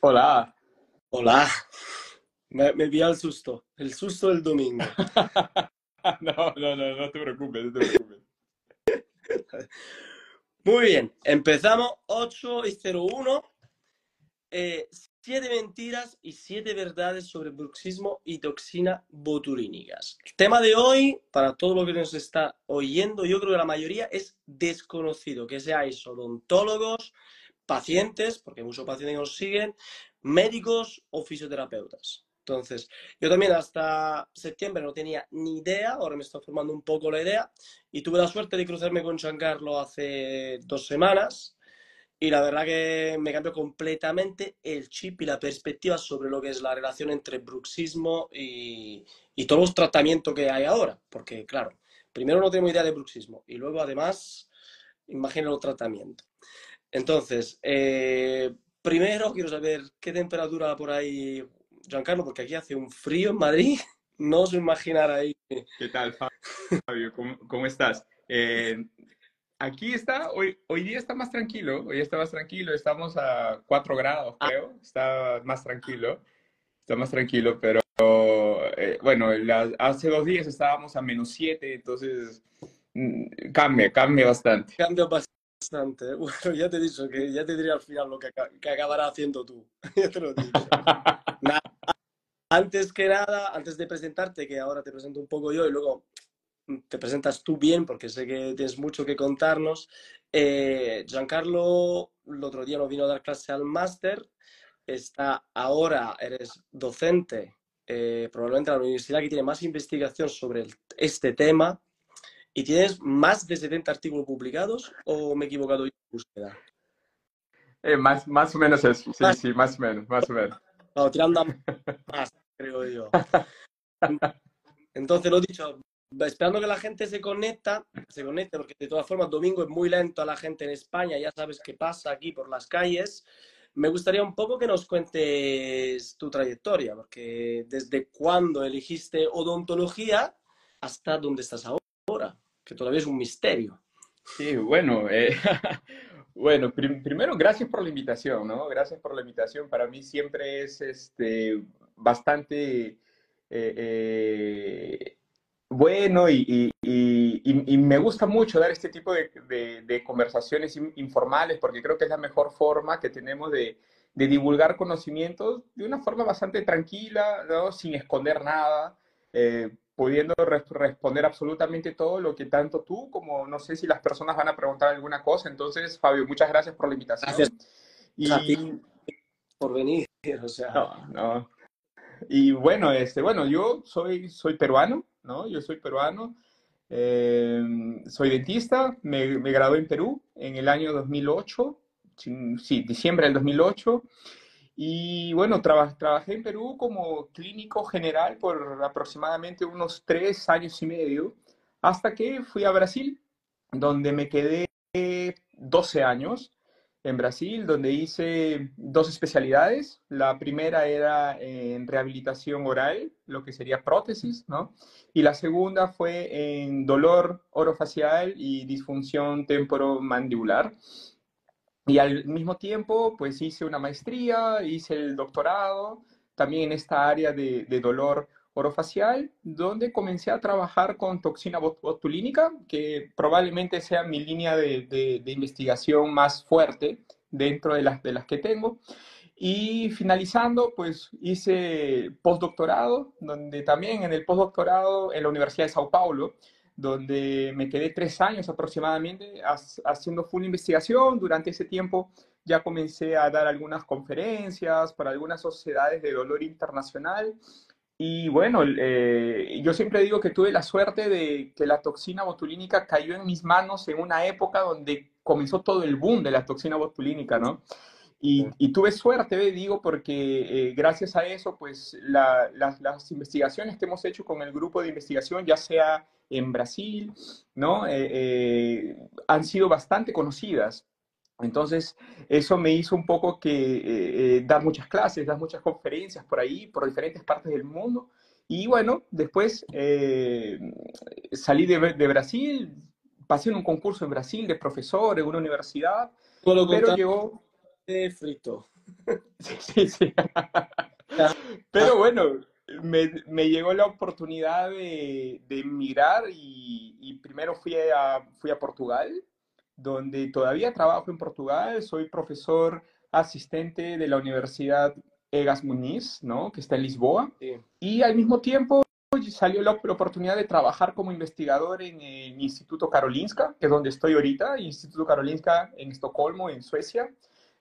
Hola. Hola, me pilló el susto del domingo. No, no, no, no te preocupes, no te preocupes. Muy bien, empezamos 8:01. 7 mentiras y 7 verdades sobre bruxismo y toxina botulínicas. El tema de hoy, para todo lo que nos está oyendo, yo creo que la mayoría es desconocido, que seáis odontólogos, pacientes, porque hay muchos pacientes que nos siguen, médicos o fisioterapeutas. Entonces, yo también hasta septiembre no tenía ni idea, ahora me está formando un poco la idea, y tuve la suerte de cruzarme con Giancarlo hace 2 semanas, y la verdad que me cambió completamente el chip y la perspectiva sobre lo que es la relación entre bruxismo y todos los tratamientos que hay ahora. Porque, claro, primero no tenemos idea de bruxismo y luego, además, imagina los tratamientos. Entonces, primero quiero saber qué temperatura por ahí, Giancarlo, porque aquí hace un frío en Madrid. No os imaginar ahí. ¿Qué tal, Fabio? ¿Cómo estás? Aquí está, hoy día está más tranquilo, hoy está más tranquilo, estamos a 4 grados, Ah, creo, está más tranquilo, pero bueno, hace 2 días estábamos a -7, entonces cambia bastante. cambia bastante. Bueno, ya te he dicho que ya te diré al final lo que acabarás haciendo tú. Ya te lo he dicho. Nada, antes que nada, antes de presentarte, que ahora te presento un poco yo y luego te presentas tú bien, porque sé que tienes mucho que contarnos. Giancarlo, el otro día nos vino a dar clase al máster. Ahora eres docente, probablemente en la universidad que tiene más investigación sobre este tema. ¿Y tienes más de 70 artículos publicados o me he equivocado yo en búsqueda? Más o menos eso, sí, Más, sí, más o menos, más o menos. no, tirando a más, creo yo. Entonces, lo dicho, esperando que la gente se conecte, porque de todas formas, domingo es muy lento a la gente en España, ya sabes qué pasa aquí por las calles. Me gustaría un poco que nos cuentes tu trayectoria, porque desde cuándo elegiste odontología hasta dónde estás ahora, que todavía es un misterio. Sí, bueno, bueno, primero gracias por la invitación, ¿no? Gracias por la invitación. Para mí siempre es bastante bueno y me gusta mucho dar este tipo de conversaciones informales porque creo que es la mejor forma que tenemos de divulgar conocimientos de una forma bastante tranquila, ¿no? Sin esconder nada. Pudiendo responder absolutamente todo lo que tanto tú como no sé si las personas van a preguntar alguna cosa. Entonces, Fabio, muchas gracias por la Gracias invitación. a ti Y por venir, o sea, no, no. Y bueno, bueno, yo soy peruano, ¿no? Yo soy peruano, eh, soy dentista, me gradué en Perú en el año 2008, sí, diciembre del 2008. Y bueno, trabajé en Perú como clínico general por aproximadamente unos 3 años y medio, hasta que fui a Brasil, donde me quedé 12 años en Brasil, donde hice dos especialidades. La primera era en rehabilitación oral, lo que sería prótesis, ¿no? Y la segunda fue en dolor orofacial y disfunción temporomandibular. Y al mismo tiempo, pues hice una maestría, hice el doctorado, también en esta área de dolor orofacial, donde comencé a trabajar con toxina botulínica, que probablemente sea mi línea de investigación más fuerte dentro de las que tengo. Y finalizando, pues hice postdoctorado, donde también en el postdoctorado en la Universidad de Sao Paulo, donde me quedé 3 años aproximadamente haciendo full investigación. Durante ese tiempo ya comencé a dar algunas conferencias para algunas sociedades de dolor internacional. Y bueno, yo siempre digo que tuve la suerte de que la toxina botulínica cayó en mis manos en una época donde comenzó todo el boom de la toxina botulínica, ¿no? Y tuve suerte, digo, porque gracias a eso, pues las investigaciones que hemos hecho con el grupo de investigación, ya sea en Brasil, ¿no? Han sido bastante conocidas. Entonces, eso me hizo un poco que dar muchas clases, dar muchas conferencias por ahí, por diferentes partes del mundo. Y bueno, después salí de Brasil, pasé en un concurso en Brasil de profesor en una universidad, todo lo pero contrario llegó de frito. Sí, sí, sí. Pero bueno, me llegó la oportunidad de emigrar y primero fui a Portugal, donde todavía trabajo en Portugal. Soy profesor asistente de la Universidad Egas Muniz, ¿no? Que está en Lisboa. Sí. Y al mismo tiempo salió la oportunidad de trabajar como investigador en el Instituto Karolinska, que es donde estoy ahorita, Instituto Karolinska en Estocolmo, en Suecia,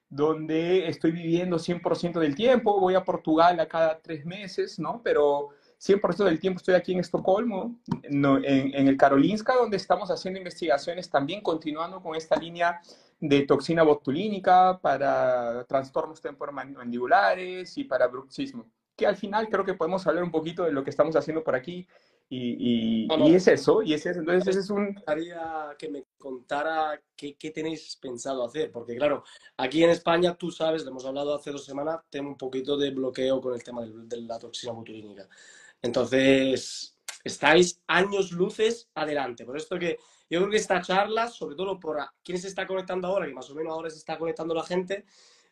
donde estoy viviendo 100% del tiempo. Voy a Portugal a cada 3 meses, ¿no? Pero 100% del tiempo estoy aquí en Estocolmo, no, en el Karolinska, donde estamos haciendo investigaciones también continuando con esta línea de toxina botulínica para trastornos temporomandibulares y para bruxismo, que al final creo que podemos hablar un poquito de lo que estamos haciendo por aquí No, y no, es eso, y es eso. Entonces me ese es un... gustaría que me contara qué tenéis pensado hacer, porque claro, aquí en España, tú sabes, lo hemos hablado hace 2 semanas, tengo un poquito de bloqueo con el tema de la toxina botulínica. Entonces, estáis años luces adelante. Por esto que yo creo que esta charla, sobre todo por quién se está conectando ahora, que más o menos ahora se está conectando la gente,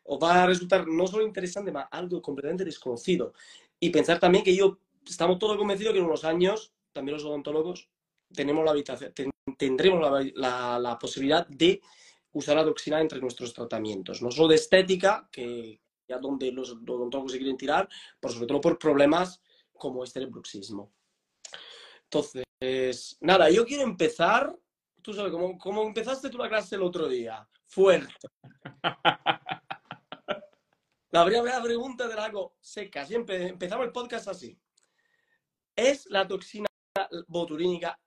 os va a resultar no solo interesante, más algo completamente desconocido. Y pensar también que estamos todos convencidos que en unos años, también los odontólogos, tenemos la habitación, tendremos la posibilidad de usar la toxina entre nuestros tratamientos. No solo de estética, que ya donde los odontólogos se quieren tirar, pero sobre todo por problemas como este del bruxismo. Entonces, nada, yo quiero empezar, tú sabes, como empezaste tú la clase el otro día, fuerte. La primera pregunta te la hago seca, siempre empezamos el podcast así. ¿Es la toxina botulínica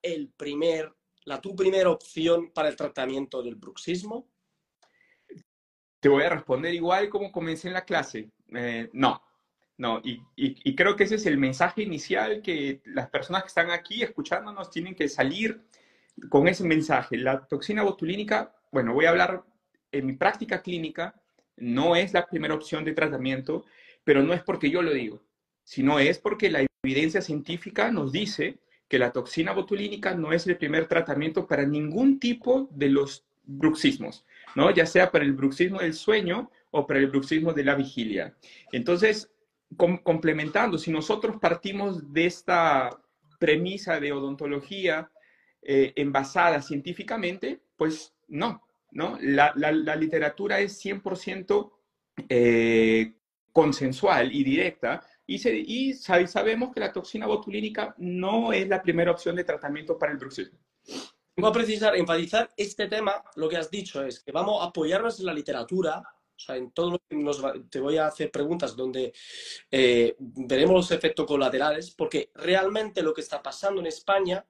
tu primera opción para el tratamiento del bruxismo? Te voy a responder igual como comencé en la clase. No, no, y creo que ese es el mensaje inicial que las personas que están aquí escuchándonos tienen que salir con ese mensaje. La toxina botulínica, bueno, voy a hablar en mi práctica clínica, no es la primera opción de tratamiento, pero no es porque yo lo digo, sino es porque la evidencia científica nos dice que la toxina botulínica no es el primer tratamiento para ningún tipo de los bruxismos, ¿no? Ya sea para el bruxismo del sueño o para el bruxismo de la vigilia. Entonces, complementando, si nosotros partimos de esta premisa de odontología envasada científicamente, pues no, ¿no? La literatura es 100% eh, consensual y directa y sabemos que la toxina botulínica no es la primera opción de tratamiento para el bruxismo. Voy a precisar, enfatizar este tema, lo que has dicho es que vamos a apoyarnos en la literatura, o sea, en todo lo que te voy a hacer preguntas donde veremos los efectos colaterales, porque realmente lo que está pasando en España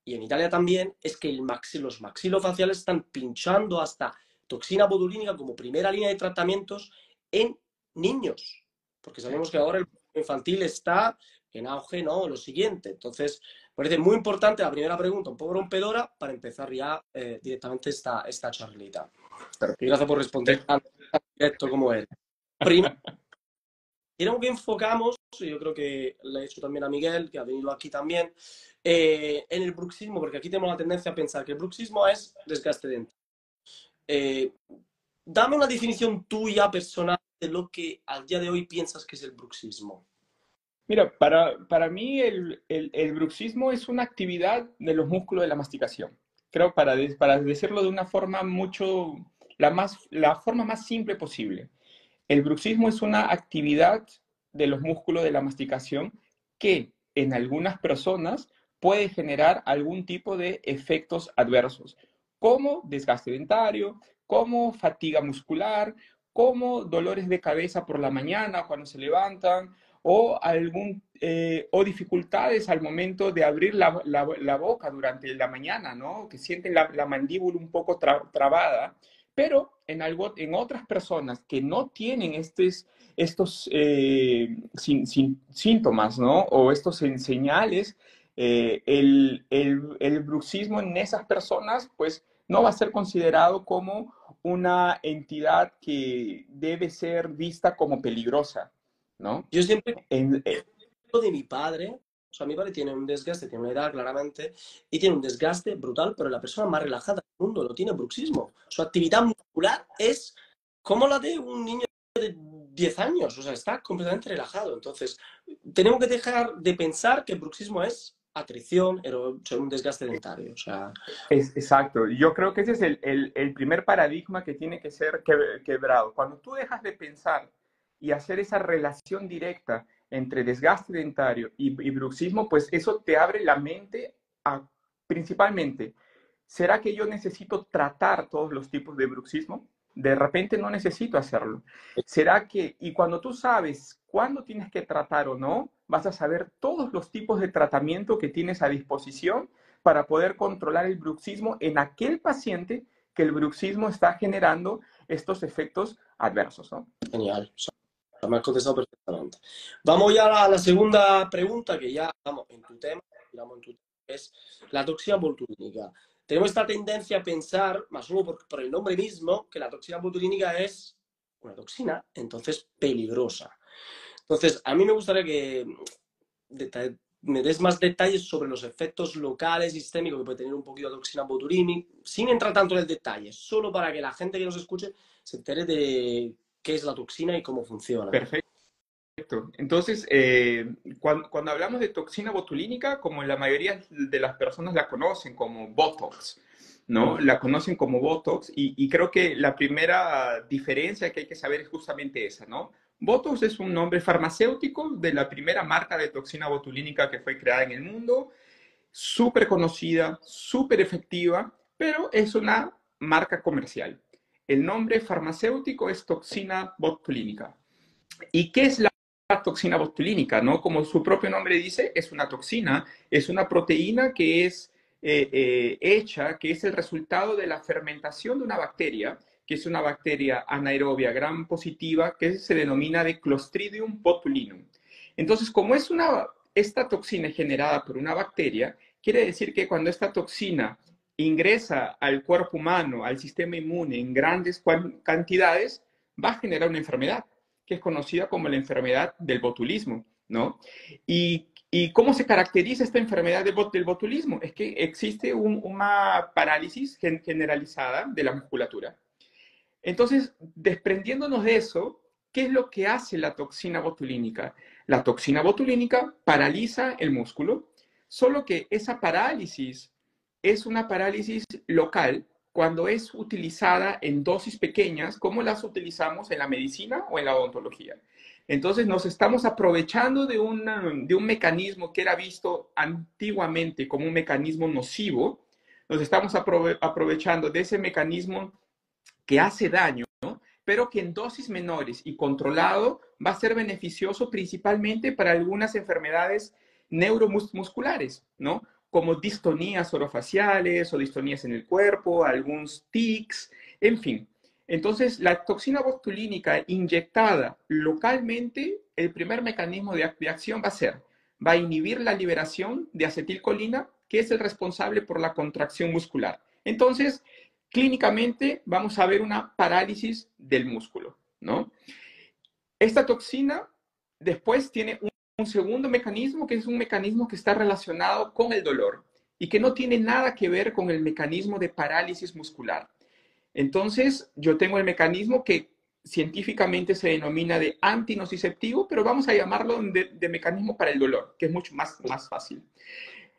y en Italia también es que los maxilofaciales están pinchando hasta toxina botulínica como primera línea de tratamientos en niños, porque sabemos que ahora el infantil está en auge, ¿no? Lo siguiente. Entonces, parece muy importante la primera pregunta, un poco rompedora, para empezar ya directamente esta charlita. Y gracias por responder tan directo como eres. Primero, quiero que enfocamos, yo creo que le he hecho también a Miguel, que ha venido aquí también, en el bruxismo, porque aquí tenemos la tendencia a pensar que el bruxismo es desgaste dental. Eh, Dame una definición tuya personal de lo que al día de hoy piensas que es el bruxismo. Mira, para mí el bruxismo es una actividad de los músculos de la masticación. Creo para decirlo de una forma la forma más simple posible. El bruxismo es una actividad de los músculos de la masticación que en algunas personas puede generar algún tipo de efectos adversos, como desgaste dentario, como fatiga muscular, como dolores de cabeza por la mañana cuando se levantan, o dificultades al momento de abrir la boca durante la mañana, ¿no? Que sienten la mandíbula un poco trabada, pero en otras personas que no tienen estos síntomas, ¿no? O estos señales, el bruxismo en esas personas, pues no va a ser considerado como una entidad que debe ser vista como peligrosa, ¿no? Yo siempre En, de mi padre, o sea, mi padre tiene un desgaste, tiene una edad claramente, y tiene un desgaste brutal, pero la persona más relajada del mundo no tiene bruxismo. Su actividad muscular es como la de un niño de 10 años, o sea, está completamente relajado. Entonces, tenemos que dejar de pensar que el bruxismo es atrición, un desgaste dentario. O sea, Es, exacto. Yo creo que ese es el primer paradigma que tiene que ser quebrado. Cuando tú dejas de pensar y hacer esa relación directa entre desgaste dentario y bruxismo, pues eso te abre la mente a, principalmente, ¿será que yo necesito tratar todos los tipos de bruxismo? De repente no necesito hacerlo. ¿Será que, y cuando tú sabes cuándo tienes que tratar o no, vas a saber todos los tipos de tratamiento que tienes a disposición para poder controlar el bruxismo en aquel paciente que el bruxismo está generando estos efectos adversos, ¿no? genial. O sea, me has contestado perfectamente. Vamos ya a la segunda pregunta, que ya estamos en tu tema, que es la toxina botulínica. Tenemos esta tendencia a pensar, más solo por el nombre mismo, que la toxina botulínica es una toxina, entonces peligrosa. Entonces, a mí me gustaría que me des más detalles sobre los efectos locales y sistémicos que puede tener un poquito de toxina botulínica, sin entrar tanto en el detalle, solo para que la gente que nos escuche se entere de qué es la toxina y cómo funciona. Perfecto. Entonces, cuando hablamos de toxina botulínica, como la mayoría de las personas la conocen como Botox, ¿no? La conocen como Botox y creo que la primera diferencia que hay que saber es justamente esa, ¿no? Botox es un nombre farmacéutico de la primera marca de toxina botulínica que fue creada en el mundo, súper conocida, súper efectiva, pero es una marca comercial. El nombre farmacéutico es toxina botulínica. ¿Y qué es la toxina botulínica? ¿No? Como su propio nombre dice, es una toxina, es una proteína que es hecha, que es el resultado de la fermentación de una bacteria, que es una bacteria anaerobia gram positiva, que se denomina de Clostridium botulinum. Entonces, como es esta toxina generada por una bacteria, quiere decir que cuando esta toxina ingresa al cuerpo humano, al sistema inmune en grandes cantidades, va a generar una enfermedad que es conocida como la enfermedad del botulismo, ¿no? ¿Y cómo se caracteriza esta enfermedad del botulismo? Es que existe una parálisis generalizada de la musculatura. Entonces, desprendiéndonos de eso, ¿qué es lo que hace la toxina botulínica? La toxina botulínica paraliza el músculo, solo que esa parálisis es una parálisis local cuando es utilizada en dosis pequeñas, como las utilizamos en la medicina o en la odontología. Entonces nos estamos aprovechando de un mecanismo que era visto antiguamente como un mecanismo nocivo, nos estamos aprovechando de ese mecanismo que hace daño, ¿no? Pero que en dosis menores y controlado va a ser beneficioso principalmente para algunas enfermedades neuromusculares, ¿no? Como distonías orofaciales o distonías en el cuerpo, algunos tics, en fin. Entonces, la toxina botulínica inyectada localmente, el primer mecanismo de acción va a inhibir la liberación de acetilcolina, que es el responsable por la contracción muscular. Entonces, clínicamente vamos a ver una parálisis del músculo, ¿no? Esta toxina después tiene un segundo mecanismo, que es un mecanismo que está relacionado con el dolor y que no tiene nada que ver con el mecanismo de parálisis muscular. Entonces, yo tengo el mecanismo que científicamente se denomina de antinociceptivo, pero vamos a llamarlo de mecanismo para el dolor, que es mucho más fácil.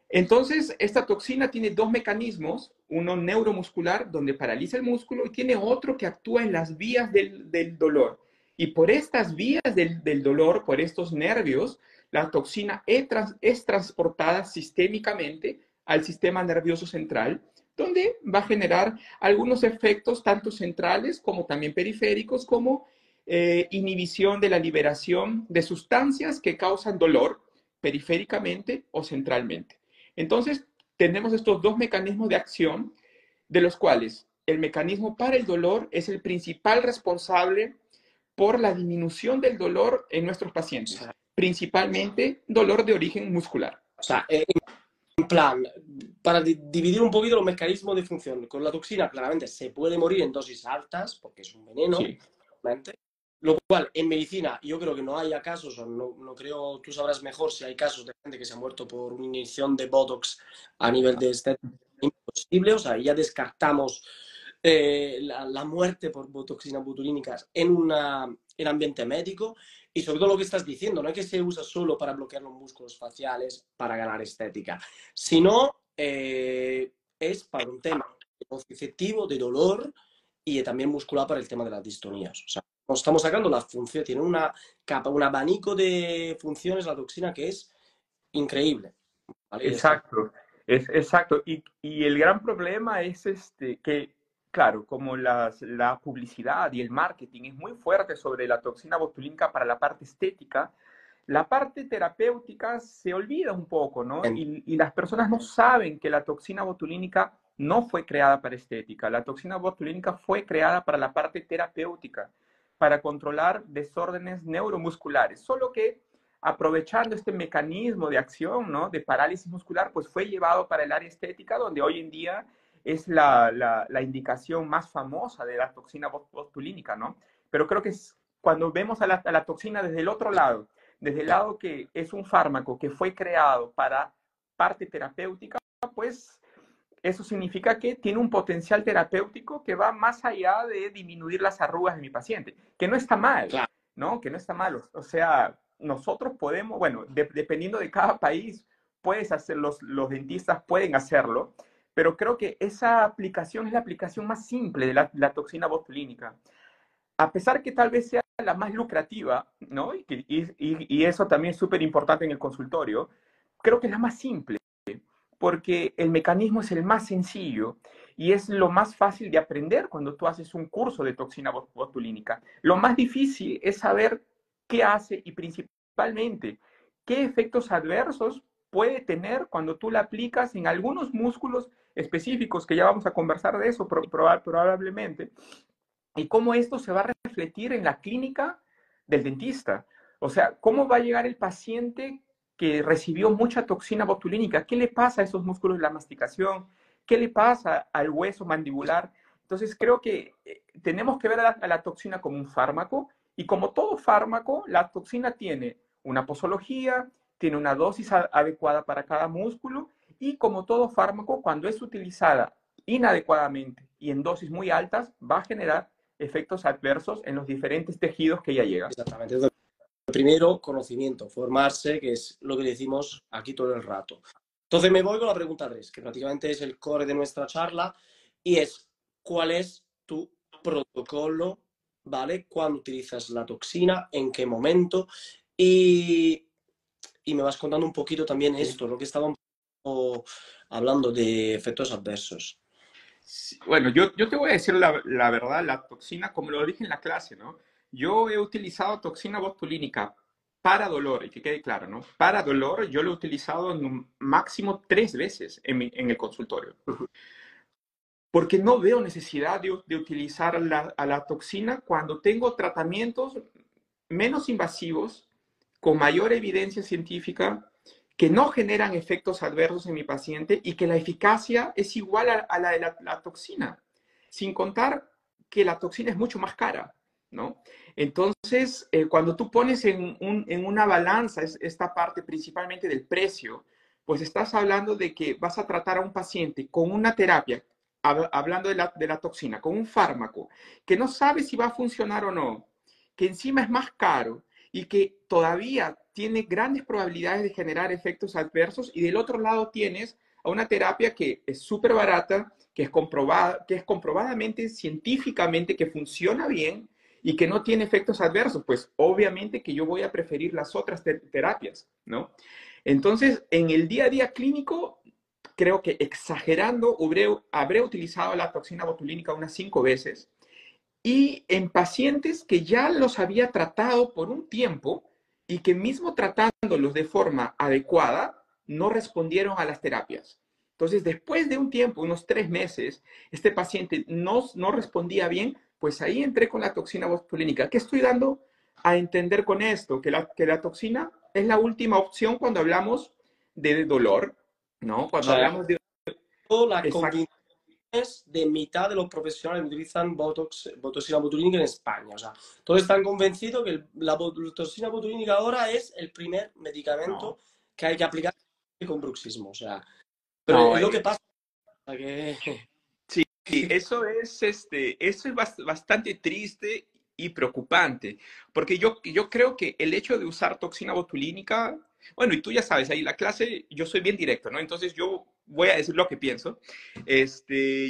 Entonces, esta toxina tiene dos mecanismos, uno neuromuscular, donde paraliza el músculo, y tiene otro que actúa en las vías del dolor. Y por estas vías del dolor, por estos nervios, la toxina es transportada sistémicamente al sistema nervioso central, donde va a generar algunos efectos, tanto centrales como también periféricos, como inhibición de la liberación de sustancias que causan dolor periféricamente o centralmente. Entonces, tenemos estos dos mecanismos de acción, de los cuales el mecanismo para el dolor es el principal responsable por la disminución del dolor en nuestros O pacientes, sea, principalmente dolor de origen muscular. en plan, para dividir un poquito los mecanismos de función, con la toxina claramente se puede morir en dosis altas, porque es un veneno, Sí. realmente. Lo cual, en medicina, yo creo que no haya casos, o no creo, tú sabrás mejor si hay casos de gente que se ha muerto por una inyección de Botox a nivel de estética imposible, o sea, ya descartamos la muerte por toxinas botulínicas en ambiente médico y sobre todo lo que estás diciendo, no es que se usa solo para bloquear los músculos faciales para ganar estética, sino es para un tema nociceptivo, de dolor y también muscular para el tema de las distonías. O sea, nos estamos sacando la función, tiene una capa, un abanico de funciones la toxina que es increíble. ¿Vale? Exacto, es exacto. Y el gran problema es que, claro, como la publicidad y el marketing es muy fuerte sobre la toxina botulínica para la parte estética, la parte terapéutica se olvida un poco, ¿no? Y las personas no saben que la toxina botulínica no fue creada para estética. La toxina botulínica fue creada para la parte terapéutica, para controlar desórdenes neuromusculares. Solo que aprovechando este mecanismo de acción, ¿no? De parálisis muscular, pues fue llevado para el área estética, donde hoy en día es la indicación más famosa de la toxina botulínica, ¿no? Pero creo que es cuando vemos a la toxina desde el otro lado, desde el lado que es un fármaco que fue creado para parte terapéutica, pues eso significa que tiene un potencial terapéutico que va más allá de disminuir las arrugas de mi paciente, que no está mal, Claro. ¿no? Que no está mal. O sea, nosotros podemos, bueno, dependiendo de cada país, puedes hacer, los dentistas pueden hacerlo, pero creo que esa aplicación es la aplicación más simple de la toxina botulínica. A pesar que tal vez sea la más lucrativa, ¿no? Y eso también es súper importante en el consultorio, creo que es la más simple porque el mecanismo es el más sencillo y es lo más fácil de aprender cuando tú haces un curso de toxina botulínica. Lo más difícil es saber qué hace y principalmente qué efectos adversos puede tener cuando tú la aplicas en algunos músculos específicos, que ya vamos a conversar de eso probablemente, y cómo esto se va a refletir en la clínica del dentista. O sea, cómo va a llegar el paciente que recibió mucha toxina botulínica, qué le pasa a esos músculos de la masticación, qué le pasa al hueso mandibular. Entonces creo que tenemos que ver a la toxina como un fármaco y como todo fármaco, la toxina tiene una posología, tiene una dosis adecuada para cada músculo y como todo fármaco, cuando es utilizada inadecuadamente y en dosis muy altas, va a generar efectos adversos en los diferentes tejidos que ya llegan. Exactamente. Primero, conocimiento, formarse, que es lo que decimos aquí todo el rato. Entonces me voy con la pregunta 3, que prácticamente es el core de nuestra charla, y es, ¿cuál es tu protocolo, ¿vale? ¿Cuándo utilizas la toxina? ¿En qué momento? Y me vas contando un poquito también Sí. esto, lo que estábamos hablando de efectos adversos. Sí, bueno, yo te voy a decir la verdad, la toxina, como lo dije en la clase, ¿no? Yo he utilizado toxina botulínica para dolor, y que quede claro, ¿no? Para dolor yo lo he utilizado en un máximo 3 veces en el consultorio, porque no veo necesidad de utilizar a la toxina cuando tengo tratamientos menos invasivos, con mayor evidencia científica, que no generan efectos adversos en mi paciente y que la eficacia es igual a la de la toxina, sin contar que la toxina es mucho más cara, ¿no? Entonces, cuando tú pones en una balanza esta parte principalmente del precio, pues estás hablando de que vas a tratar a un paciente con una terapia, hablando de la toxina, con un fármaco, que no sabe si va a funcionar o no, que encima es más caro y que todavía tiene grandes probabilidades de generar efectos adversos, y del otro lado tienes a una terapia que es súper barata, que es comprobadamente científicamente que funciona bien y que no tiene efectos adversos, pues obviamente que yo voy a preferir las otras terapias, ¿no? Entonces, en el día a día clínico, creo que exagerando, habré utilizado la toxina botulínica unas 5 veces, y en pacientes que ya los había tratado por un tiempo y que mismo tratándolos de forma adecuada, no respondieron a las terapias. Entonces, después de un tiempo, unos 3 meses, este paciente no respondía bien, pues ahí entré con la toxina botulínica. ¿Qué estoy dando a entender con esto? Que la toxina es la última opción cuando hablamos de dolor, ¿no? O Cuando sea, hablamos de... la Exacto. convicción de mitad de los profesionales que utilizan toxina botulínica en España. O sea, todos están convencidos que la toxina botulínica ahora es el primer medicamento No, que hay que aplicar con bruxismo. O sea, pero no, es lo que pasa. Que, sí, Sí, eso es bastante triste y preocupante, porque yo creo que el hecho de usar toxina botulínica, bueno, y tú ya sabes, ahí en la clase yo soy bien directo, ¿no? Entonces yo voy a decir lo que pienso.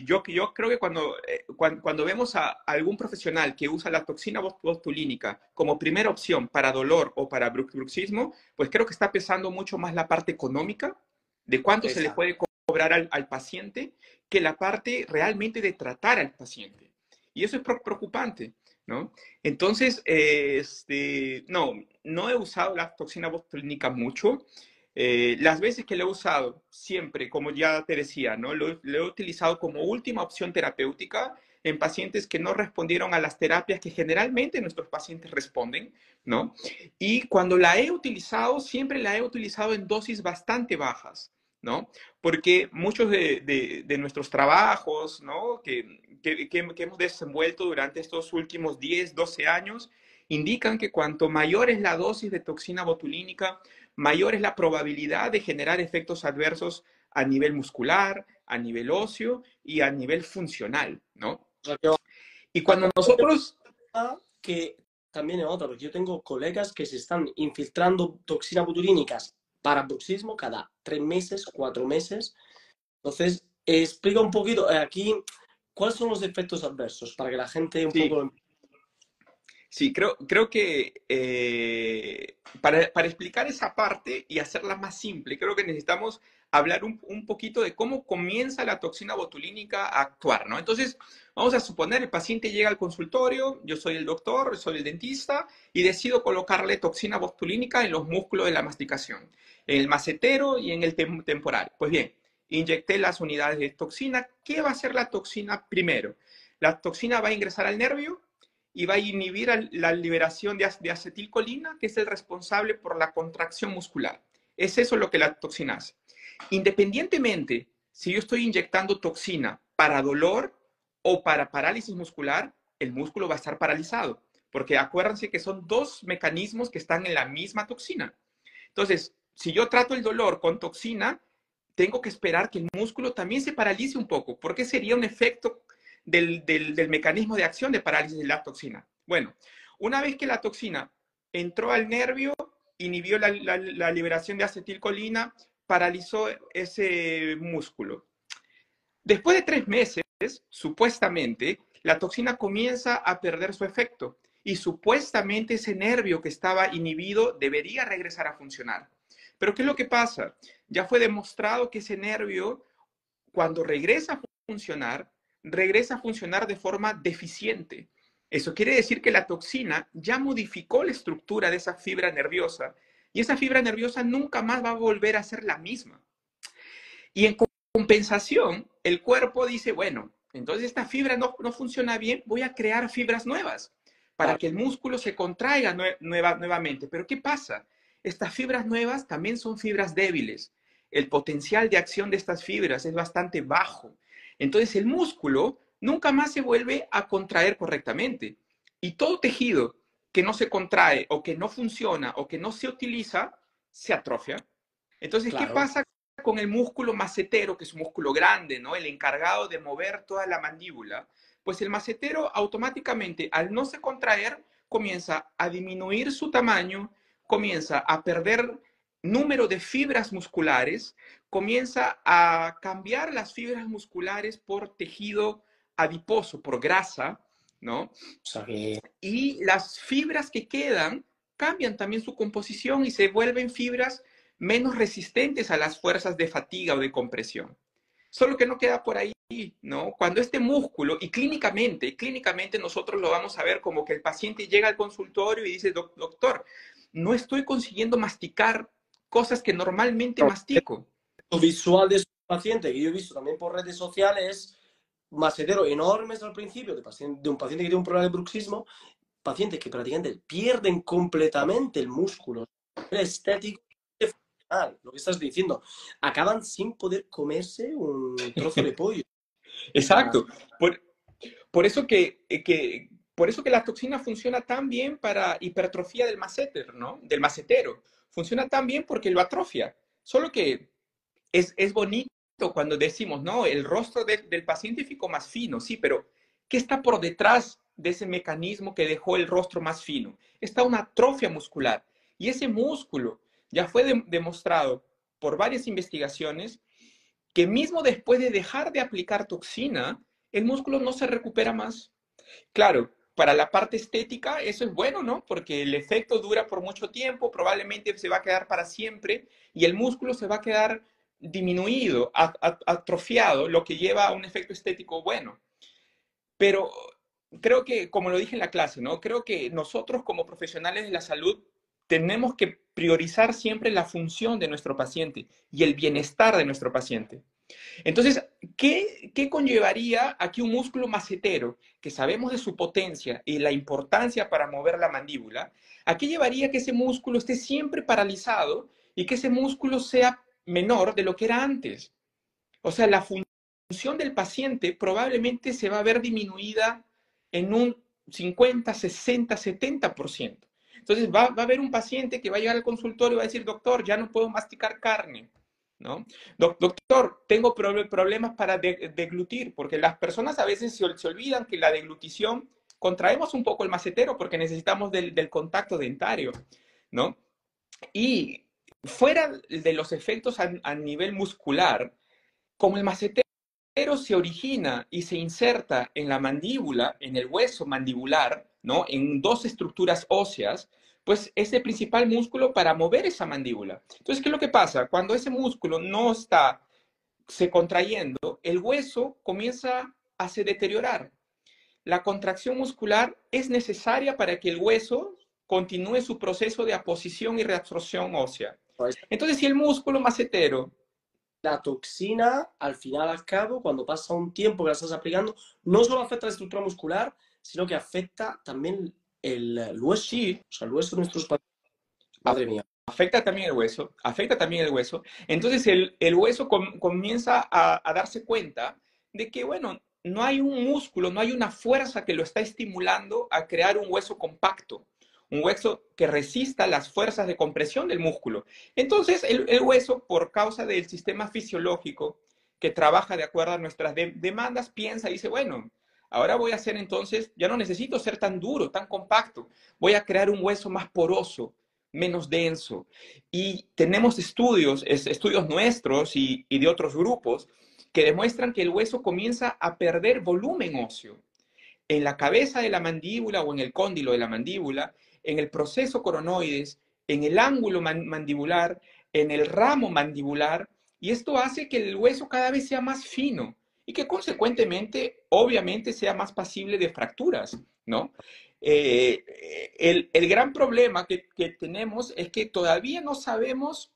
Yo creo que cuando vemos a algún profesional que usa la toxina botulínica como primera opción para dolor o para bruxismo, pues creo que está pesando mucho más la parte económica de cuánto se le Exacto. puede cobrar al paciente que la parte realmente de tratar al paciente. Y eso es preocupante, ¿no? Entonces, no he usado la toxina botulínica mucho. Las veces que lo he usado, siempre, como ya te decía, ¿no? Lo he utilizado como última opción terapéutica en pacientes que no respondieron a las terapias que generalmente nuestros pacientes responden, ¿no? Y cuando la he utilizado, siempre la he utilizado en dosis bastante bajas, ¿no? Porque muchos de nuestros trabajos, ¿no? Que hemos desenvuelto durante estos últimos 10, 12 años, indican que cuanto mayor es la dosis de toxina botulínica, mayor es la probabilidad de generar efectos adversos a nivel muscular, a nivel óseo y a nivel funcional, ¿no? O sea, que Y cuando nosotros, que también es otra, porque yo tengo colegas que se están infiltrando toxina botulínicas para bruxismo cada 3 meses, 4 meses. Entonces, explica un poquito aquí cuáles son los efectos adversos para que la gente un sí, poco... sí, creo que para explicar esa parte y hacerla más simple, creo que necesitamos hablar un poquito de cómo comienza la toxina botulínica a actuar, ¿no? Entonces, vamos a suponer, el paciente llega al consultorio, yo soy el doctor, soy el dentista, y decido colocarle toxina botulínica en los músculos de la masticación, en el macetero y en el temporal. Pues bien, inyecté las unidades de toxina. ¿Qué va a hacer la toxina primero? La toxina va a ingresar al nervio y va a inhibir la liberación de acetilcolina, que es el responsable por la contracción muscular. Es eso lo que la toxina hace. Independientemente si yo estoy inyectando toxina para dolor o para parálisis muscular, el músculo va a estar paralizado, porque acuérdense que son dos mecanismos que están en la misma toxina. Entonces, si yo trato el dolor con toxina, tengo que esperar que el músculo también se paralice un poco, porque sería un efecto del mecanismo de acción de parálisis de la toxina. Bueno, una vez que la toxina entró al nervio, inhibió la liberación de acetilcolina, paralizó ese músculo. Después de 3 meses, supuestamente, la toxina comienza a perder su efecto y supuestamente ese nervio que estaba inhibido debería regresar a funcionar. Pero ¿qué es lo que pasa? Ya fue demostrado que ese nervio, cuando regresa a funcionar de forma deficiente. Eso quiere decir que la toxina ya modificó la estructura de esa fibra nerviosa y esa fibra nerviosa nunca más va a volver a ser la misma. Y en compensación, el cuerpo dice, bueno, entonces esta fibra no funciona bien, voy a crear fibras nuevas para Claro, que el músculo se contraiga nuevamente. Pero ¿qué pasa? Estas fibras nuevas también son fibras débiles. El potencial de acción de estas fibras es bastante bajo. Entonces el músculo nunca más se vuelve a contraer correctamente. Y todo tejido que no se contrae o que no funciona o que no se utiliza, se atrofia. Entonces, ¿qué claro. pasa con el músculo macetero, que es un músculo grande, ¿no? El encargado de mover toda la mandíbula? Pues el macetero automáticamente, al no se contraer, comienza a disminuir su tamaño, comienza a perder número de fibras musculares, comienza a cambiar las fibras musculares por tejido adiposo, por grasa, ¿no? O sea que, Y las fibras que quedan cambian también su composición y se vuelven fibras menos resistentes a las fuerzas de fatiga o de compresión. Solo que no queda por ahí, ¿no? Cuando este músculo, y clínicamente nosotros lo vamos a ver como que el paciente llega al consultorio y dice, doctor, no estoy consiguiendo masticar cosas que normalmente mastico. lo visual de su paciente, que yo he visto también por redes sociales, maseteros enormes al principio de un paciente que tiene un problema de bruxismo, pacientes que prácticamente pierden completamente el músculo estético, lo que estás diciendo, acaban sin poder comerse un trozo de pollo. Exacto. Por, por eso por eso que la toxina funciona tan bien para hipertrofia del masseter, ¿no? Del macetero. Funciona tan bien porque lo atrofia. Solo que es bonito cuando decimos, no, el rostro del paciente ficó más fino, sí, pero ¿qué está por detrás de ese mecanismo que dejó el rostro más fino? Está una atrofia muscular. Y ese músculo ya fue demostrado por varias investigaciones que mismo después de dejar de aplicar toxina, el músculo no se recupera más. Claro, para la parte estética eso es bueno, ¿no? Porque el efecto dura por mucho tiempo, probablemente se va a quedar para siempre y el músculo se va a quedar disminuido, atrofiado, lo que lleva a un efecto estético bueno. Pero creo que, como lo dije en la clase, ¿no? Creo que nosotros como profesionales de la salud tenemos que priorizar siempre la función de nuestro paciente y el bienestar de nuestro paciente. Entonces, ¿qué conllevaría aquí un músculo macetero, que sabemos de su potencia y la importancia para mover la mandíbula? ¿A qué llevaría que ese músculo esté siempre paralizado y que ese músculo sea menor de lo que era antes? O sea, la función del paciente probablemente se va a ver disminuida en un 50, 60, 70%. Entonces va a haber un paciente que va a llegar al consultorio y va a decir, doctor, ya no puedo masticar carne, ¿no? Doctor, tengo problemas para deglutir, porque las personas a veces se olvidan que la deglutición contraemos un poco el macetero porque necesitamos del contacto dentario, ¿no? Y fuera de los efectos a nivel muscular, como el macetero se origina y se inserta en la mandíbula, en el hueso mandibular, ¿no? En dos estructuras óseas, pues es el principal músculo para mover esa mandíbula. Entonces, ¿qué es lo que pasa? Cuando ese músculo no está se contrayendo, el hueso comienza a se deteriorar. La contracción muscular es necesaria para que el hueso continúe su proceso de aposición y reabsorción ósea. Entonces, si el músculo macetero La toxina, al final, al cabo, cuando pasa un tiempo que la estás aplicando, no solo afecta a la estructura muscular, sino que afecta también el hueso. sí, O sea, el hueso de nuestros pacientes. Madre mía. afecta también el hueso, afecta también el hueso. Entonces el hueso comienza a darse cuenta de que, bueno, no hay un músculo, no hay una fuerza que lo está estimulando a crear un hueso compacto, un hueso que resista las fuerzas de compresión del músculo. Entonces el hueso, por causa del sistema fisiológico que trabaja de acuerdo a nuestras demandas, piensa y dice, bueno, ahora voy a hacer entonces, ya no necesito ser tan duro, tan compacto, voy a crear un hueso más poroso, menos denso. Y tenemos estudios nuestros y de otros grupos que demuestran que el hueso comienza a perder volumen óseo en la cabeza de la mandíbula o en el cóndilo de la mandíbula, en el proceso coronoides, en el ángulo mandibular, en el ramo mandibular, y esto hace que el hueso cada vez sea más fino y que consecuentemente, obviamente, sea más pasible de fracturas, ¿no? El gran problema que tenemos es que todavía no sabemos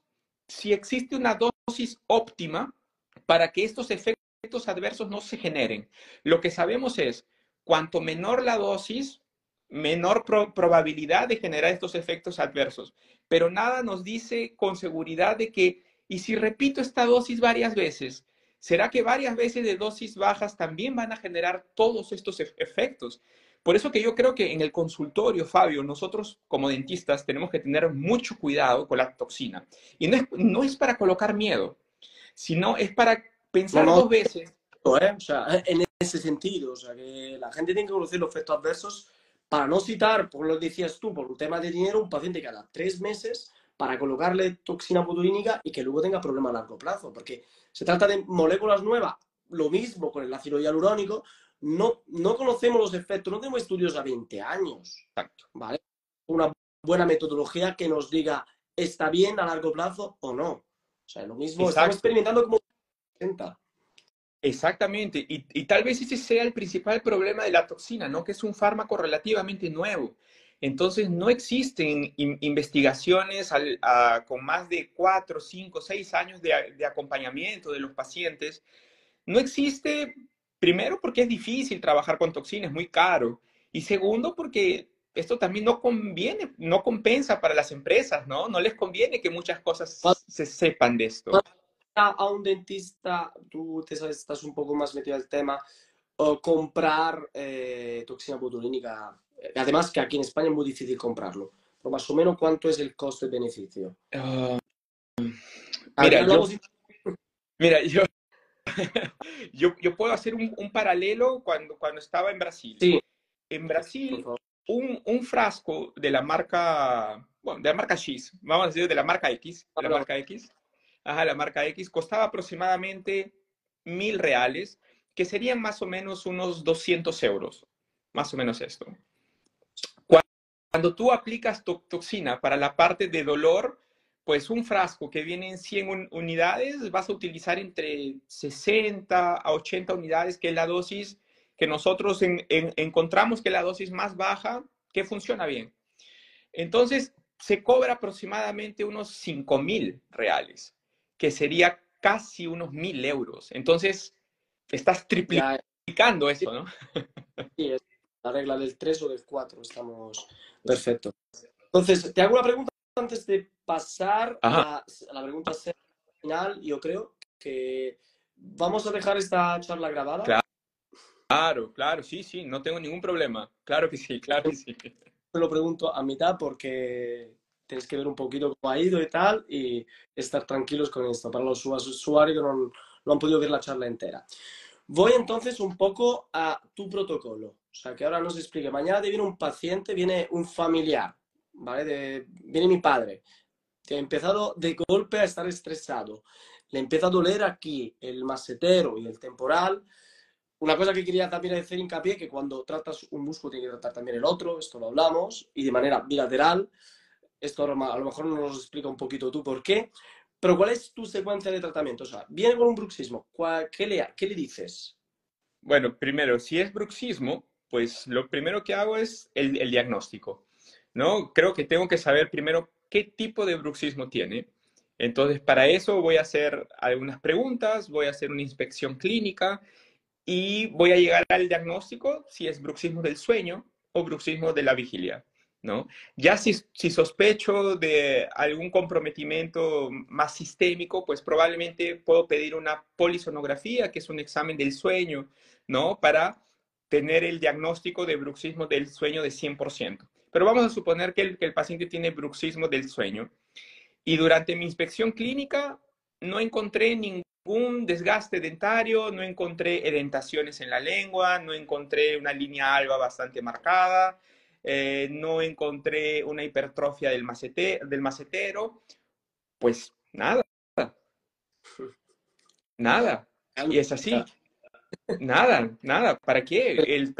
si existe una dosis óptima para que estos efectos adversos no se generen. Lo que sabemos es, cuanto menor la dosis, menor probabilidad de generar estos efectos adversos. Pero nada nos dice con seguridad de que, y si repito esta dosis varias veces, ¿será que varias veces de dosis bajas también van a generar todos estos efectos? Por eso que yo creo que en el consultorio, Fabio, nosotros como dentistas tenemos que tener mucho cuidado con la toxina. Y no es para colocar miedo, sino es para No, pensar no, dos veces. o sea, en ese sentido, o sea, que la gente tiene que conocer los efectos adversos para no citar, por lo que decías tú, por un tema de dinero, un paciente cada 3 meses para colocarle toxina botulínica y que luego tenga problemas a largo plazo, porque se trata de moléculas nuevas, lo mismo con el ácido hialurónico, no conocemos los efectos, no tenemos estudios a 20 años, Exacto. ¿vale? Una buena metodología que nos diga, ¿está bien a largo plazo o no? O sea, lo mismo, estamos Exacto. experimentando como 60. Exactamente, y tal vez ese sea el principal problema de la toxina, ¿no? Que es un fármaco relativamente nuevo. Entonces, no existen investigaciones con más de 4, 5, 6 años de acompañamiento de los pacientes. No existe, primero, porque es difícil trabajar con toxina, es muy caro. Y segundo, porque esto también no conviene, no compensa para las empresas, ¿no? No les conviene que muchas cosas se sepan de esto. A un dentista, tú te sabes, estás un poco más metido al tema, o comprar toxina botulínica. Además que aquí en España es muy difícil comprarlo. Pero más o menos, ¿cuánto es el coste-beneficio? Ah, A ver, mira, yo, hablamos. mira, yo, yo puedo hacer un paralelo cuando estaba en Brasil. Sí, En por Brasil, favor. un frasco de la marca, bueno, de la marca X, vamos a decir de la marca X, de la Claro, marca X, ajá, la marca X, costaba aproximadamente 1.000 reales, que serían más o menos unos 200 euros, más o menos esto. Cuando tú aplicas toxina para la parte de dolor, pues un frasco que viene en 100 unidades, vas a utilizar entre 60 a 80 unidades, que es la dosis que nosotros encontramos que es la dosis más baja, que funciona bien. Entonces, se cobra aproximadamente unos 5.000 reales, que sería casi unos 1.000 euros. Entonces, estás ya triplicando sí, eso, ¿no? sí, es la regla del 3 o del 4 estamos perfecto. Entonces, te hago una pregunta antes de pasar Ajá, a la pregunta final. Yo creo que vamos a dejar esta charla grabada. claro, claro, sí, sí, no tengo ningún problema. Claro que sí, Yo claro que siempre sí. lo pregunto a mitad porque tienes que ver un poquito cómo ha ido y tal y estar tranquilos con esto para los usuarios que no han podido ver la charla entera. Voy entonces un poco a tu protocolo. O sea, que ahora nos explique. Mañana te viene un paciente, viene un familiar, ¿vale? Viene mi padre, que ha empezado de golpe a estar estresado. Le empieza a doler aquí el masetero y el temporal. Una cosa que quería también hacer hincapié, que cuando tratas un músculo tiene que tratar también el otro, esto lo hablamos, y de manera bilateral. Esto a lo mejor nos explica un poquito tú por qué. Pero ¿cuál es tu secuencia de tratamiento? O sea, viene con un bruxismo. ¿Qué le dices? Bueno, primero, si es bruxismo, pues lo primero que hago es el diagnóstico, ¿no? Creo que tengo que saber primero qué tipo de bruxismo tiene. Entonces, para eso voy a hacer algunas preguntas, voy a hacer una inspección clínica y voy a llegar al diagnóstico si es bruxismo del sueño o bruxismo de la vigilia, ¿no? Ya si sospecho de algún comprometimiento más sistémico, pues probablemente puedo pedir una polisonografía, que es un examen del sueño, ¿no? Para tener el diagnóstico de bruxismo del sueño de 100%. Pero vamos a suponer que el paciente tiene bruxismo del sueño y durante mi inspección clínica no encontré ningún desgaste dentario, no encontré edentaciones en la lengua, no encontré una línea alba bastante marcada, no encontré una hipertrofia del macetero, pues nada, nada. Y es así, nada, nada. ¿Para qué?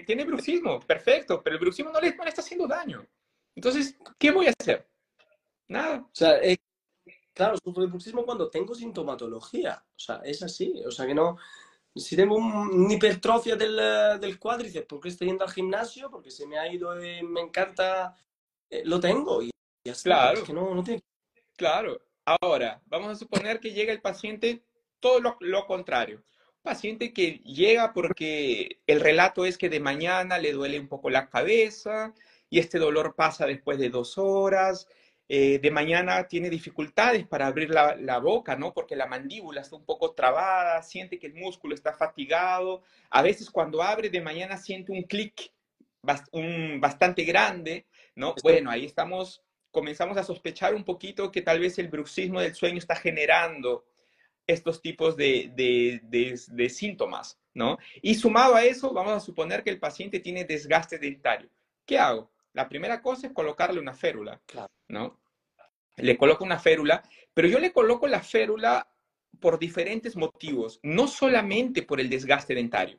Tiene bruxismo, perfecto, pero el bruxismo no le está haciendo daño. Entonces, ¿qué voy a hacer? Nada. O sea, claro, sufro de bruxismo cuando tengo sintomatología. O sea, es así. O sea, que no. Si tengo una hipertrofia del cuádriceps, porque estoy yendo al gimnasio, porque se me ha ido, me encanta, lo tengo y ya está. Es que Claro, no tiene. claro. Ahora, vamos a suponer que llega el paciente todo lo contrario. Un paciente que llega porque el relato es que de mañana le duele un poco la cabeza y este dolor pasa después de 2 horas. De mañana tiene dificultades para abrir la boca, ¿no? Porque la mandíbula está un poco trabada, siente que el músculo está fatigado. A veces cuando abre de mañana siente un clic bastante grande, ¿no? Bueno, ahí comenzamos a sospechar un poquito que tal vez el bruxismo del sueño está generando estos tipos de síntomas, ¿no? Y sumado a eso, vamos a suponer que el paciente tiene desgaste dentario. ¿Qué hago? La primera cosa es colocarle una férula, Claro. ¿no? Le coloco una férula, pero yo le coloco la férula por diferentes motivos, no solamente por el desgaste dentario.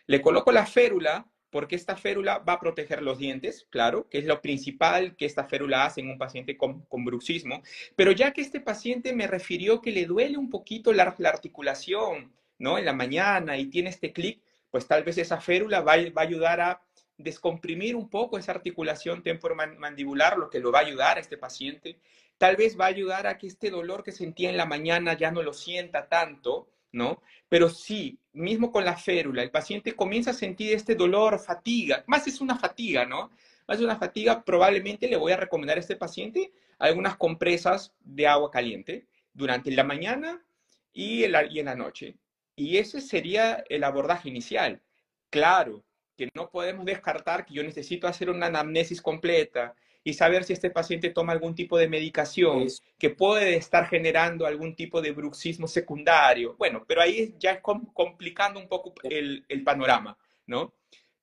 Le coloco la férula porque esta férula va a proteger los dientes, claro, que es lo principal que esta férula hace en un paciente con bruxismo, pero ya que este paciente me refirió que le duele un poquito la articulación, ¿no? En la mañana y tiene este clic, pues tal vez esa férula va a ayudar a descomprimir un poco esa articulación temporomandibular, lo que lo va a ayudar a este paciente. Tal vez va a ayudar a que este dolor que sentía en la mañana ya no lo sienta tanto, ¿no? Pero sí, mismo con la férula, el paciente comienza a sentir este dolor, fatiga, más es una fatiga, ¿no? Más es una fatiga, probablemente le voy a recomendar a este paciente algunas compresas de agua caliente durante la mañana y en la noche. Y ese sería el abordaje inicial. Claro que no podemos descartar que yo necesito hacer una anamnesis completa y saber si este paciente toma algún tipo de medicación Es, que puede estar generando algún tipo de bruxismo secundario. Bueno, pero ahí ya es complicando un poco el panorama, ¿no?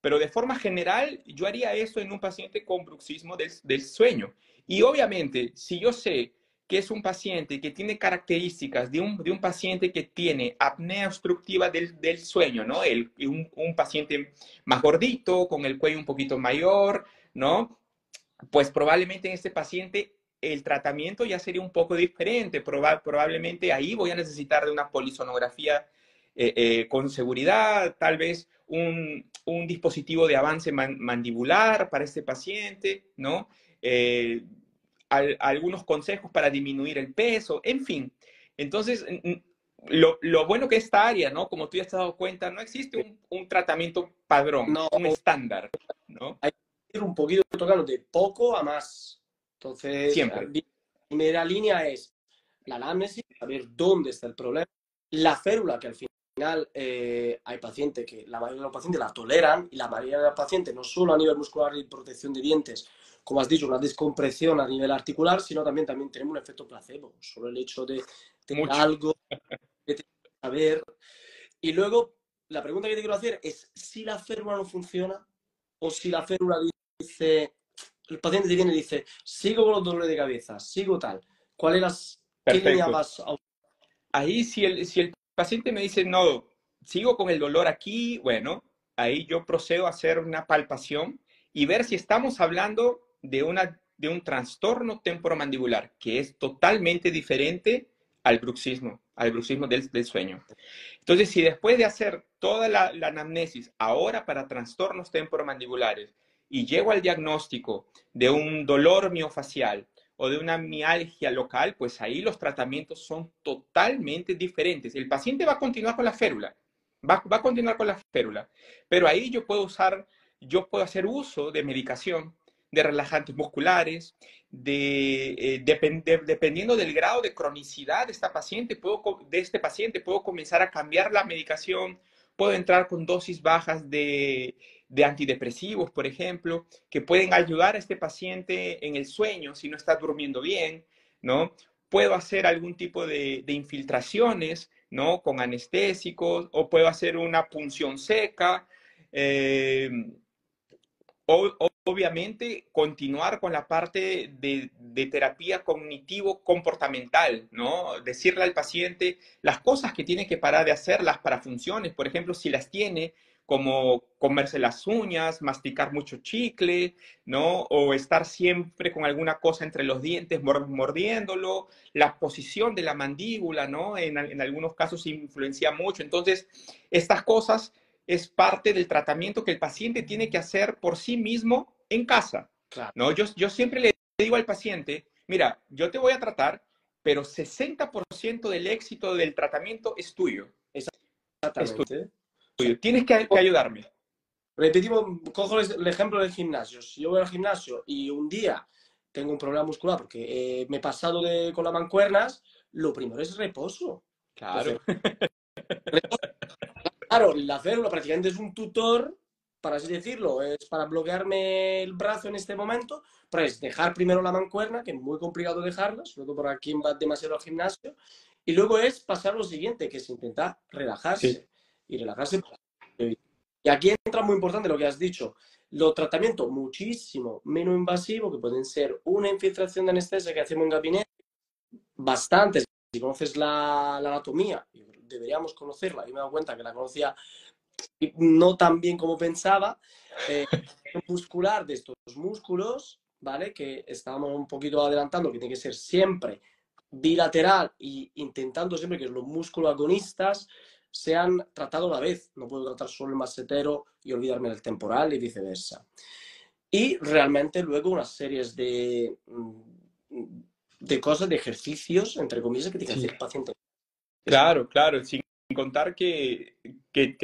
Pero de forma general, yo haría eso en un paciente con bruxismo del sueño. Y obviamente, si yo sé que es un paciente que tiene características de un paciente que tiene apnea obstructiva del sueño, ¿no? Un paciente más gordito, con el cuello un poquito mayor, ¿no? Pues probablemente en este paciente el tratamiento ya sería un poco diferente. Probablemente ahí voy a necesitar de una polisonografía con seguridad, tal vez un dispositivo de avance mandibular para este paciente, ¿no? Eh, algunos consejos para disminuir el peso, en fin. Entonces, lo bueno que esta área, ¿no? Como tú ya te has dado cuenta, no existe un tratamiento padrón, no, un estándar, ¿no? hay que ir un poquito tocando de poco a más. Entonces, Siempre. la primera línea es la anamnesis, saber dónde está el problema. La férula, que al final hay pacientes que la mayoría de los pacientes la toleran y la mayoría de los pacientes, no solo a nivel muscular y protección de dientes, como has dicho, una descompresión a nivel articular, sino también tenemos un efecto placebo. Solo el hecho de tener Mucho. algo, de saber. Y luego, la pregunta que te quiero hacer es si la férula no funciona o si la férula dice, el paciente te viene y dice, sigo con los dolores de cabeza, sigo tal. ¿Qué línea Perfecto. vas a...? Ahí si el paciente me dice, no, sigo con el dolor aquí, bueno, ahí yo procedo a hacer una palpación y ver si estamos hablando de un trastorno temporomandibular, que es totalmente diferente al bruxismo del sueño. Entonces, si después de hacer toda la anamnesis, ahora para trastornos temporomandibulares, y llego al diagnóstico de un dolor miofacial o de una mialgia local, pues ahí los tratamientos son totalmente diferentes. El paciente va a continuar con la férula, va a continuar con la férula, pero ahí yo puedo hacer uso de medicación, de relajantes musculares, dependiendo del grado de cronicidad de este paciente, puedo comenzar a cambiar la medicación, puedo entrar con dosis bajas de antidepresivos, por ejemplo, que pueden ayudar a este paciente en el sueño si no está durmiendo bien, ¿no? Puedo hacer algún tipo de infiltraciones, ¿no? Con anestésicos, o puedo hacer una punción seca. Eh, obviamente continuar con la parte de terapia cognitivo-comportamental, ¿no? Decirle al paciente las cosas que tiene que parar de hacer, las parafunciones, por ejemplo, si las tiene, como comerse las uñas, masticar mucho chicle, ¿no? O estar siempre con alguna cosa entre los dientes mordiéndolo, la posición de la mandíbula, ¿no? En algunos casos influencia mucho. Entonces, estas cosas es parte del tratamiento que el paciente tiene que hacer por sí mismo en casa, Claro, ¿no? Yo siempre le digo al paciente, mira, yo te voy a tratar, pero 60% del éxito del tratamiento es tuyo, es exactamente. O sea, tuyo. Tienes que ayudarme. repetimos, cojo el ejemplo del gimnasio. Si yo voy al gimnasio y un día tengo un problema muscular porque me he pasado con las mancuernas, lo primero es reposo. Entonces, Claro, claro, la férula prácticamente es un tutor, para así decirlo, es para bloquearme el brazo en este momento, pero es dejar primero la mancuerna, que es muy complicado dejarla, sobre todo para quien va demasiado al gimnasio, y luego es pasar lo siguiente, que es intentar sí, relajarse, y relajarse. Y aquí entra muy importante lo que has dicho, los tratamientos muchísimo menos invasivos, que pueden ser una infiltración de anestesia que hacemos en gabinete, bastantes. Si conoces la anatomía, deberíamos conocerla, yo me he dado cuenta que la conocía no tan bien como pensaba, eh, muscular de estos músculos, ¿vale? Que estábamos un poquito adelantando, que tiene que ser siempre bilateral y intentando siempre que los músculos agonistas sean tratados a la vez. No puedo tratar solo el massetero y olvidarme del temporal y viceversa. Y realmente luego unas series de cosas, de ejercicios, entre comillas, que tiene que hacer sí. el paciente. Claro, claro, sin contar que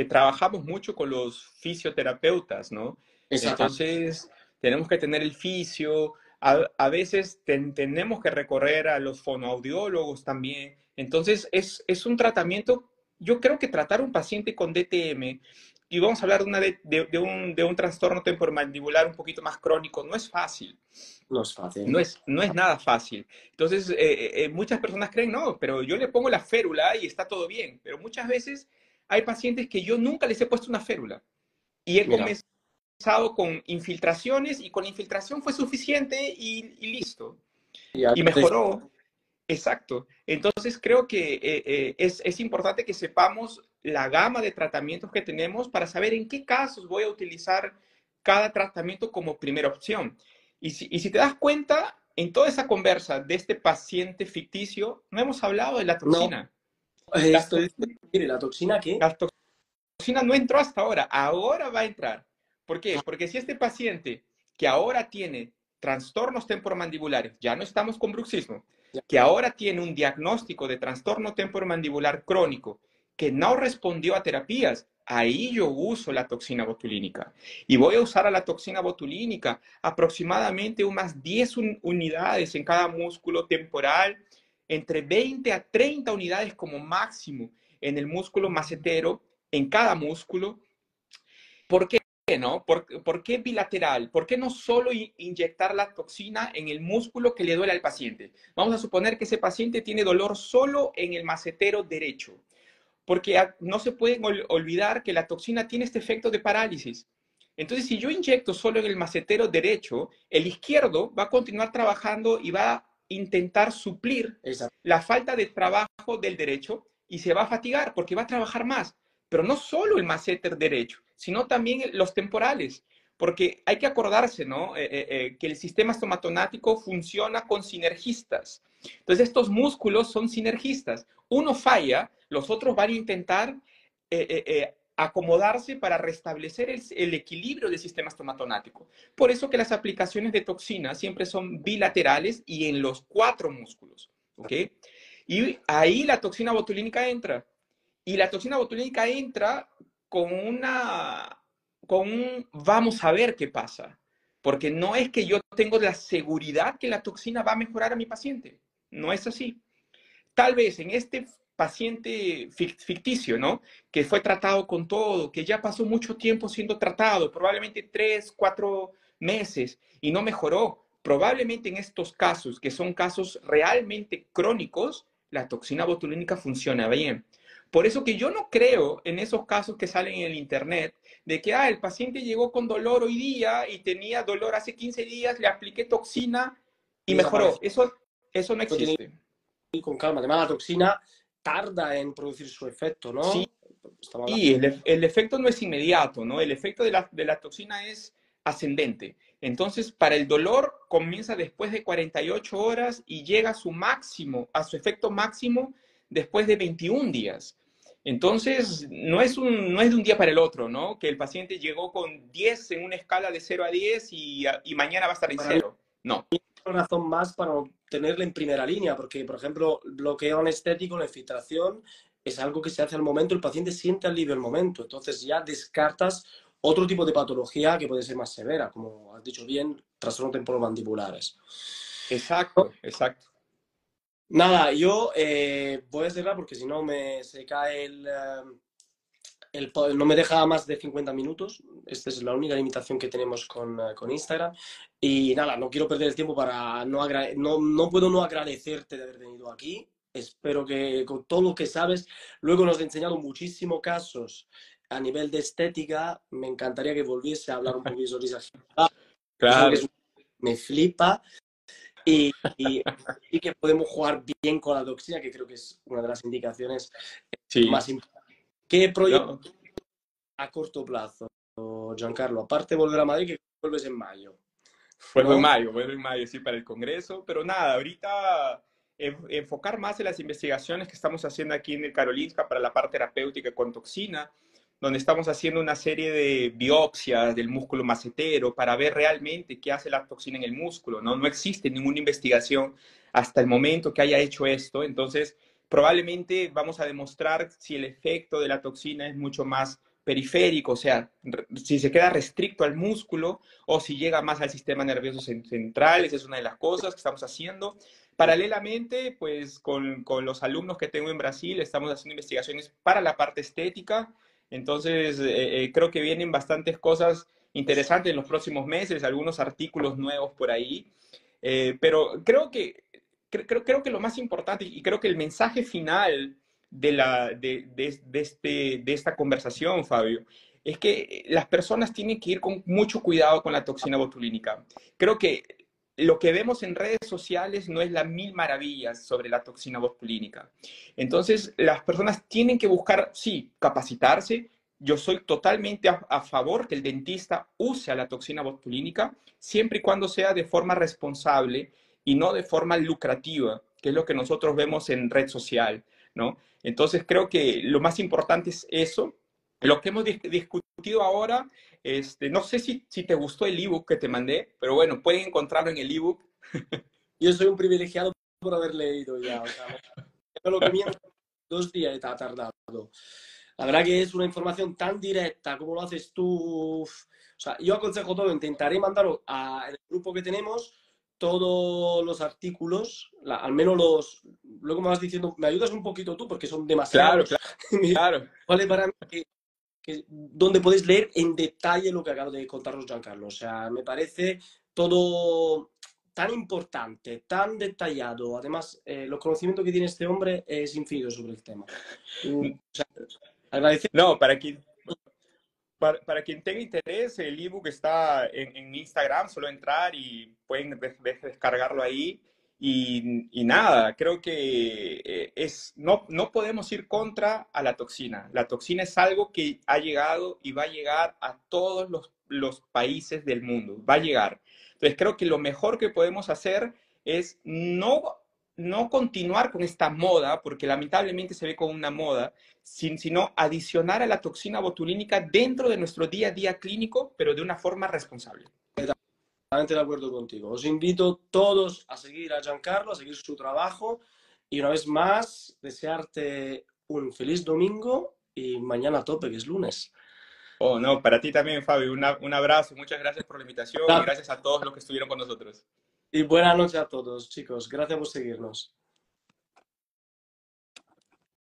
trabajamos mucho con los fisioterapeutas, ¿no? Exactamente. Entonces, tenemos que tener el fisio, a veces tenemos que recorrer a los fonoaudiólogos también. Entonces, es un tratamiento, yo creo que tratar a un paciente con DTM, y vamos a hablar de un trastorno temporomandibular un poquito más crónico, no es fácil. No es fácil. No es nada fácil. Entonces, muchas personas creen, no, pero yo le pongo la férula y está todo bien. Pero muchas veces hay pacientes que yo nunca les he puesto una férula y he Mira, comenzado con infiltraciones y con infiltración fue suficiente y listo. y Y mejoró. Exacto. Entonces creo que es importante que sepamos la gama de tratamientos que tenemos para saber en qué casos voy a utilizar cada tratamiento como primera opción. Y si te das cuenta, en toda esa conversa de este paciente ficticio, no hemos hablado de la no, toxina. La, estoy to- diciendo, mire, la toxina que... la toxina no entró hasta ahora va a entrar. ¿Por qué? Porque si este paciente que ahora tiene trastornos temporomandibulares, ya no estamos con bruxismo, que ahora tiene un diagnóstico de trastorno temporomandibular crónico que no respondió a terapias, ahí yo uso la toxina botulínica. Y voy a usar a la toxina botulínica aproximadamente unas 10 unidades en cada músculo temporal, entre 20 a 30 unidades como máximo en el músculo macetero, en cada músculo. ¿Por qué no? ¿Por qué bilateral? ¿Por qué no solo inyectar la toxina en el músculo que le duele al paciente? Vamos a suponer que ese paciente tiene dolor solo en el macetero derecho, porque no se pueden olvidar que la toxina tiene este efecto de parálisis. Entonces, si yo inyecto solo en el macetero derecho, el izquierdo va a continuar trabajando y va a intentar suplir Exacto. la falta de trabajo del derecho y se va a fatigar porque va a trabajar más. Pero no solo el masseter derecho, sino también los temporales, porque hay que acordarse, ¿no? Que el sistema estomatonático funciona con sinergistas. Entonces, estos músculos son sinergistas. Uno falla, los otros van a intentar acomodarse para restablecer el equilibrio del sistema estomatonático. Por eso que las aplicaciones de toxina siempre son bilaterales y en los 4 músculos. ¿Ok? Y ahí la toxina botulínica entra. Y la toxina botulínica entra con un vamos a ver qué pasa. Porque no es que yo tengo la seguridad que la toxina va a mejorar a mi paciente. No es así. Tal vez en este paciente ficticio, ¿no? Que fue tratado con todo, que ya pasó mucho tiempo siendo tratado, probablemente 3, 4 meses y no mejoró. Probablemente en estos casos, que son casos realmente crónicos, la toxina botulínica funciona bien. Por eso que yo no creo en esos casos que salen en el internet de que el paciente llegó con dolor hoy día y tenía dolor hace 15 días, le apliqué toxina y Y mejoró. desaparece. Eso no Tiene existe. que ir con calma. Además, la toxina tarda en producir su efecto, Sí, ¿no? Estamos hablando. y el efecto no es inmediato, ¿no? El efecto de la toxina es ascendente. Entonces, para el dolor comienza después de 48 horas y llega a su máximo, a su efecto máximo después de 21 días. Entonces, no es de un día para el otro, ¿no? Que el paciente llegó con 10 en una escala de 0 a 10 y mañana va a estar en Para mí, cero. No. una razón más para tenerla en primera línea, porque, por ejemplo, bloqueo anestético, la infiltración, es algo que se hace al momento, el paciente siente alivio al momento, entonces ya descartas otro tipo de patología que puede ser más severa, como has dicho bien, trastornos temporomandibulares. Exacto, exacto. Nada, yo voy a cerrar porque si no se cae no me deja más de 50 minutos. Esta es la única limitación que tenemos con Instagram. Y nada, no quiero perder el tiempo para no puedo no agradecerte de haber venido aquí. Espero que con todo lo que sabes, luego nos has enseñado muchísimos casos a nivel de estética. Me encantaría que volviese a hablar un poquito sobre esa. Es algo Claro. me flipa y que podemos jugar bien con la toxina, que creo que es una de las indicaciones Sí. más importantes. ¿Qué proyecto No, a corto plazo, Giancarlo? Aparte de volver a Madrid, que vuelves en mayo, ¿no? vuelvo en mayo, sí, para el Congreso, pero nada, ahorita enfocar más en las investigaciones que estamos haciendo aquí en el Karolinska para la parte terapéutica con toxina, donde estamos haciendo una serie de biopsias del músculo macetero para ver realmente qué hace la toxina en el músculo, ¿no? No existe ninguna investigación hasta el momento que haya hecho esto, entonces probablemente vamos a demostrar si el efecto de la toxina es mucho más periférico, o sea, si se queda restricto al músculo o si llega más al sistema nervioso central. Esa es una de las cosas que estamos haciendo. Paralelamente, pues con los alumnos que tengo en Brasil, estamos haciendo investigaciones para la parte estética. Entonces, creo que vienen bastantes cosas Eso. interesante en los próximos meses, algunos artículos nuevos por ahí. Pero creo que lo más importante y creo que el mensaje final de esta conversación, Fabio, es que las personas tienen que ir con mucho cuidado con la toxina botulínica. Creo que lo que vemos en redes sociales no es la mil maravillas sobre la toxina botulínica. Entonces, las personas tienen que buscar, sí, capacitarse. Yo soy totalmente a favor que el dentista use a la toxina botulínica siempre y cuando sea de forma responsable y no de forma lucrativa, que es lo que nosotros vemos en red social, ¿no? Entonces creo que lo más importante es eso. Lo que hemos discutido ahora, no sé si te gustó el ebook que te mandé, pero bueno, pueden encontrarlo en el ebook. Yo soy un privilegiado por haber leído ya, o sea, me lo comí en 2 días y ha tardado. La verdad que es una información tan directa como lo haces tú. O sea, yo aconsejo todo, intentaré mandaros en el grupo que tenemos todos los artículos, al menos luego me vas diciendo, me ayudas un poquito tú porque son Claro, demasiados, claro. ¿vale? Para mí, donde podéis leer en detalle lo que acabo de contaros Giancarlo. O sea, me parece todo tan importante, tan detallado. Además, los conocimientos que tiene este hombre es infinito sobre el tema. O sea, agradecer. No, para quien tenga interés, el ebook está en mi Instagram, solo entrar y pueden descargarlo ahí. Y nada, creo que no podemos ir contra a la toxina. La toxina es algo que ha llegado y va a llegar a todos los países del mundo. Va a llegar. Entonces creo que lo mejor que podemos hacer es no continuar con esta moda, porque lamentablemente se ve como una moda, sino adicionar a la toxina botulínica dentro de nuestro día a día clínico, pero de una forma responsable. Totalmente de acuerdo contigo. Os invito todos a seguir a Giancarlo, a seguir su trabajo y una vez más, desearte un feliz domingo y mañana a tope, que es lunes. Oh, no, para ti también, Fabio, un abrazo, muchas gracias por la invitación y gracias a todos los que estuvieron con nosotros. Y buenas noches a todos, chicos. Gracias por seguirnos.